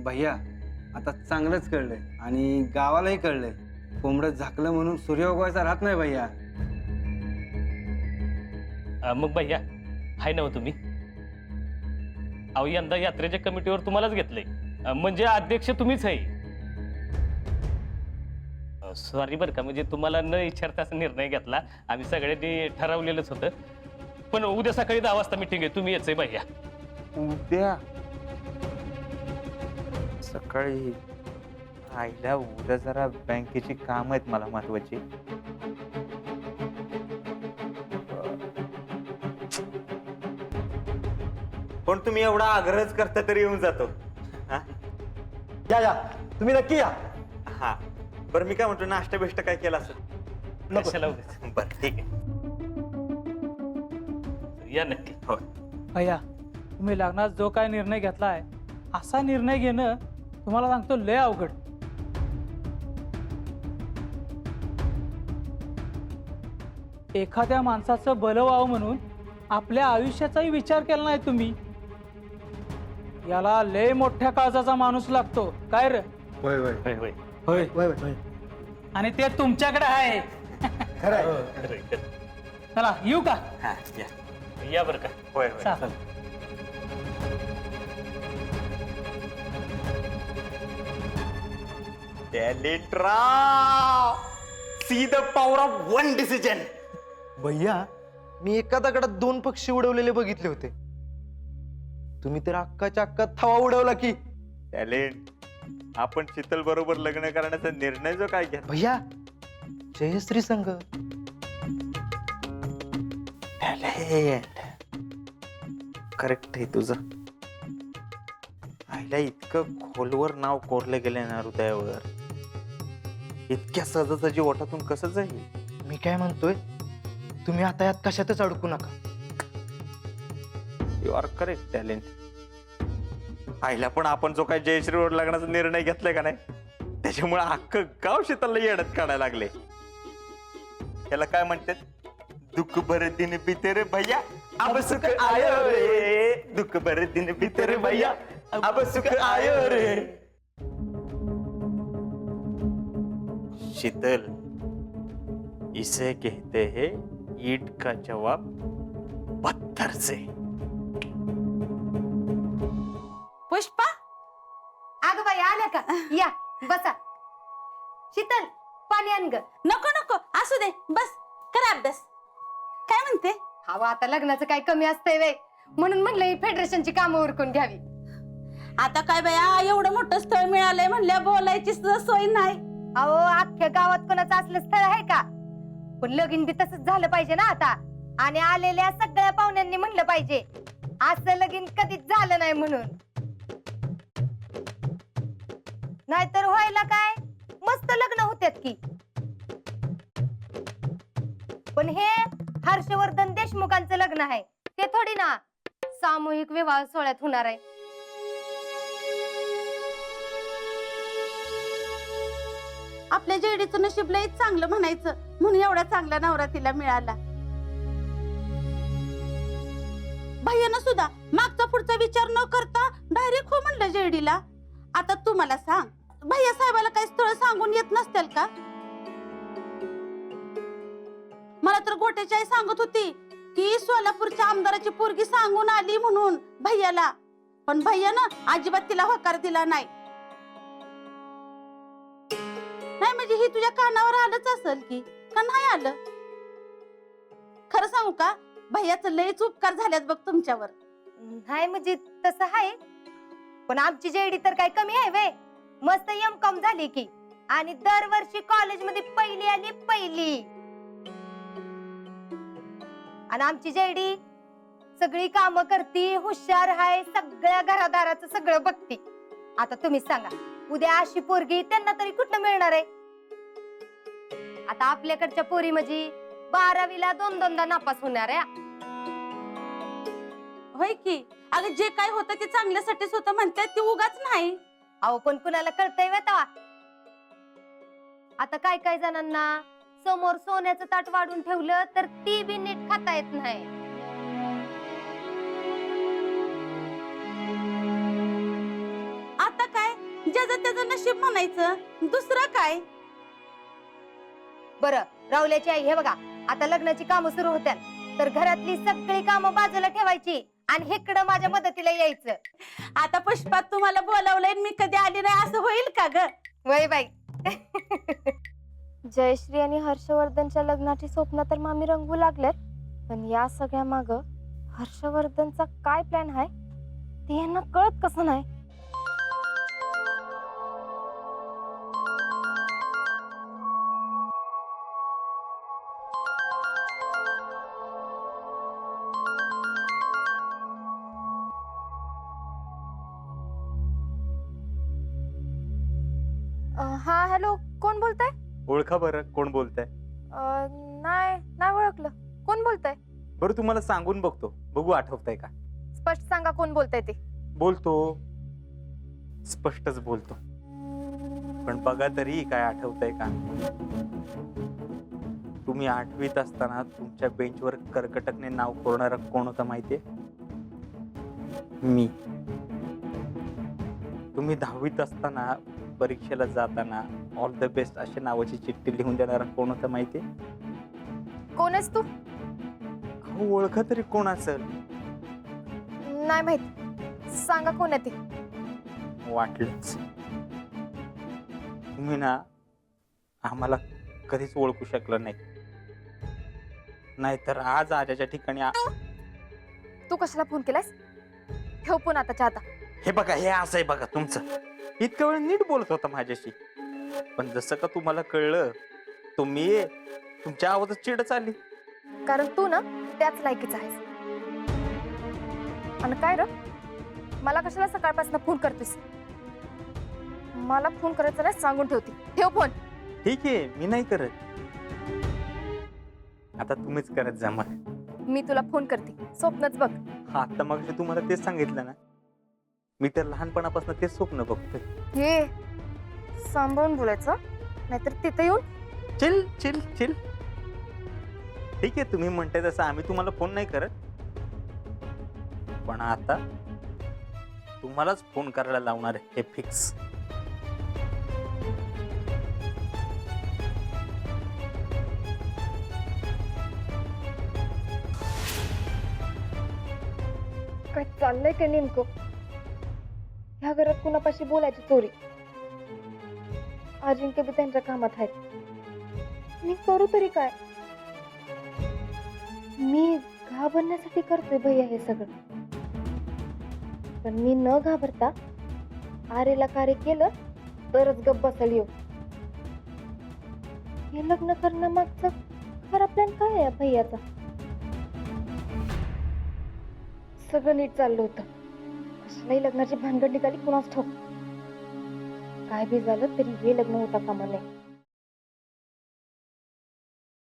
भैया आता चांगलंच कळलंय आणि गावालाही कळलंय, कोंबडं झाकलं म्हणून सूर्य उगवायचा राहत नाही भैया. मग भैया हाय ना हो तुम्ही? अहो यंदा यात्रेच्या कमिटीवर तुम्हालाच घेतलंय, म्हणजे अध्यक्ष तुम्हीच आहे. सॉरी बरं का, म्हणजे तुम्हाला न विचारता असा निर्णय घेतला. आम्ही सगळ्यांनी ठरवलेलंच होतं. पण उद्या सकाळी 10 वाजता मीटिंग आहे, तुम्ही यायचंय भैया. उद्या सकाळी? आईला उद्या जरा बँकेची काम आहेत मला महत्वाची. पण तुम्ही एवढा आग्रहच करता तरी येऊन जातो. या तुम्ही नक्की या. हा बरं, मी काय म्हणतो, नाश्ता बिष्टा काय केला असेल? कशाला उगाच. बरं ठीक आहे. या नक्की. हो. भैया तुम्ही लग्नात जो काय निर्णय घेतलाय, असा निर्णय घेणं तुम्हाला सांगतो लय अवघड. एखाद्या माणसाचं भलं व्हावं म्हणून आपल्या आयुष्याचाही विचार केला नाही तुम्ही. याला लय मोठ्या काळजाचा माणूस लागतो काय रे? होय होय होय होय होय. वय वय आणि ते तुमच्याकडे आहे. खरं आहे. खरंय, खरंय. चला येऊ का? हा या. या बरं का. होय होय. चालेल. See the power of one decision. भैया मी एका दगडात 2 पक्षी उडवलेले बघितले होते. तुम्ही तर अक्काच्या अक्का थवा उडवला की. टॅलेंट. आपण शीतल बरोबर लग्न करण्याचा निर्णय जो काय घ्या. भैया जयश्री संघ. टॅलेंट. करेक्ट आहे तुझं. आईला इतकं खोलवर नाव कोरलं गेलं ना हृदयावर, इतक्या सहजासहजी ओठातून कसं जाईल? मी काय म्हणतोय, तुम्ही आता यात कशातच अडकू नका. You are correct talent. आईला पण आपण जो काय जयश्रीवर लग्नाचा निर्णय घेतलाय का नाही, त्याच्यामुळे अख्खं गाव शीतलला येड्यात काढायला लागले. याला काय म्हणतात? दुःख भरे दिन बीते रे भैया, अब सुख आयो रे. दुःख भरे दिन बीते रे भैया, अब सुख आयो रे. शीतल, इसे कहते हैं ईट का जवाब पत्थर से. पुष्पा, अगं बाई आल्या का? या बसा. शीतल पाणी आण ग. नको नको असू दे, बस कर अभ्यास. काय म्हणते? हवा आता लग्नाचं काय कमी असतंय वे, म्हणून म्हणलं ही फेडरेशनची कामं उरकून घ्यावी. आता काय बाया, एवढं मोठं स्थळ मिळालंय म्हणल्या बोलायची सुद्धा सोय नाही. अहो अख्ख्या गावात कोणाचं असलं स्थळ आहे का? पण लगीन बी तसंच झालं पाहिजे ना आता. आणि आलेल्या सगळ्या पाहुण्यांनी म्हणलं पाहिजे असं लगीन कधीच झालं नाही म्हणून. नाहीतर व्हायला काय मस्त लग्न होत्यात की. पण हे हर्षवर्धन देशमुखांचं लग्न आहे, ते थोडी ना सामूहिक विवाह सोहळ्यात होणार आहे. आपल्या जेडीचं नशीब लयच चांगलं म्हणायचं, म्हणून एवढा चांगला नवरा तिला मिळाला. भैयानं सुद्धा मागचा पुढचा विचार न करता डायरेक्ट हो म्हणलं जेडीला. आता तू मला सांग, भैया साहेबाला काही स्थळ सांगून येत नसतील का? मला तर गोट्याची आई सांगत होती की सोलापूरच्या आमदाराची पोरगी सांगून आली म्हणून भैयाला, पण भैयानं अजिबात तिला होकार दिला नाही. नाही म्हणजे ही तुझ्या कानावर आलंच असेल की का नाही आलं? खरं सांगू का, भैयाचं लयच उपकार झाल्यात बघ तुमच्यावर. नाही म्हणजे तसं आहे, पण आमची जेडी तर काय कमी आहे वे. मस्त M.Com झाली की, आणि दरवर्षी कॉलेजमध्ये पहिली आली पहिली. आणि आमची जेडी सगळी कामं करती, हुशार आहे, सगळ्या घरादाराचं सगळं बघती. आता तुम्ही सांगा, उद्या अशी पोरगी त्यांना तरी कुठं मिळणार आहे? आता आपल्याकडच्या पोरी म्हणजे 12वीला 2-2दा नापास होणार आहे. होय की, अगं जे काय होतं ते चांगल्यासाठीच होतं म्हणतात, ते उगाच नाही. अहो पण कुणाला कळतंय वे तवा. आता काय काय जणांना समोर सोन्याचं ताट वाढून ठेवलं तर ती बी नीट खाता येत नाही. आता काय ज्याचं त्याचं नशीब म्हणायचं, दुसरं काय. बरं, राहुल्याची आई हे बघा, आता लग्नाची कामं सुरू होत्या, तर घरातली सगळी कामं बाजूला ठेवायची आणि इकडं माझ्या मदतीला यायचं. आता पुष्पात तुम्हाला बोलावलंय आणि मी कधी आली नाही असं होईल का ग? वय बाई. जयश्री आणि हर्षवर्धनच्या लग्नाची स्वप्न तर मामी रंगू लागल्यात, पण या सगळ्या माग हर्षवर्धनचा काय प्लॅन आहे ते यांना कळत कसं नाही. हा हॅलो, कोण बोलताय? ओळखा बरं कोण बोलताय. नाही नाही ओळखलं. कोण बोलताय? बरं तुम्हाला सांगून बघतो, बघू आठवतंय का. स्पष्ट सांगा कोण बोलताय ते. बोलतो, स्पष्टच बोलतो, पण बघा तरी काय आठवतंय का. तुम्ही 8वीत असताना तुमच्या बेंचवर कर्कटकने नाव कोरणारा कोण होता माहितीये? मी. तुम्ही 10वीत असताना परीक्षेला जाताना ऑल द बेस्ट अशा नावाची चिठ्ठी लिहून देणारा कोण होता माहितीये? कोण आहेस तू? अहो, ओळखा तरी कोण असेल. नाही माहित, सांगा कोण आहे ते. वाटलंच. तुम्ही ना आम्हाला कधीच ओळखू शकलं नाही, नाहीतर आज आजाच्या ठिकाणी तू कशाला फोन केलास? ठेव फोन आताच्या आता. हे बघा, हे असं आहे बघा तुमचं. इतक्या वेळ नीट बोलत होता माझ्याशी, पण जसं का तुम्हाला कळलं तुम्ही तुमच्या आवाजात चिडच आली. कारण तू ना त्याच लायकीचा आहेस. आणि काय र, मला कशाला सकाळपासून फोन करतोस? मला फोन करायचा नाही सांगून ठेवते. ठेव फोन. ठीक आहे, मी नाही करत. आता तुम्हीच करत जा मग. मी तुला फोन करते, स्वप्नच बघ. आता मग तुम्हाला तेच सांगितलं ना, मी तर लहानपणापासून तेच स्वप्न बघतोय. हे सांभाळून बोलायचं, नाहीतर तिथे येऊन. Chill chill chill. ठीक आहे, तुम्ही म्हणताय तसं आम्ही तुम्हाला फोन नाही करत, पण आता तुम्हालाच फोन करायला लावणार आहे, हे फिक्स. काय चाललंय का नेमकं? ह्या घरात कुणापाशी बोलायची चोरी? अजिंक्य बी त्यांच्या कामात आहेत. मी करू तरी काय? मी घाबरण्यासाठी करतोय भैया हे सगळं, पण मी न घाबरता आरेला कार्य केलं तरच गप्प बसेल. येऊ हे लग्न करण्यामागचा खरा प्लॅन काय आहे भैयाचा? सगळं नीट चाललं होतं, कशालाही लग्नाची भानगड निघाली कुणास ठाऊक. काय बी झालं तरी हे लग्न होता कामा नये.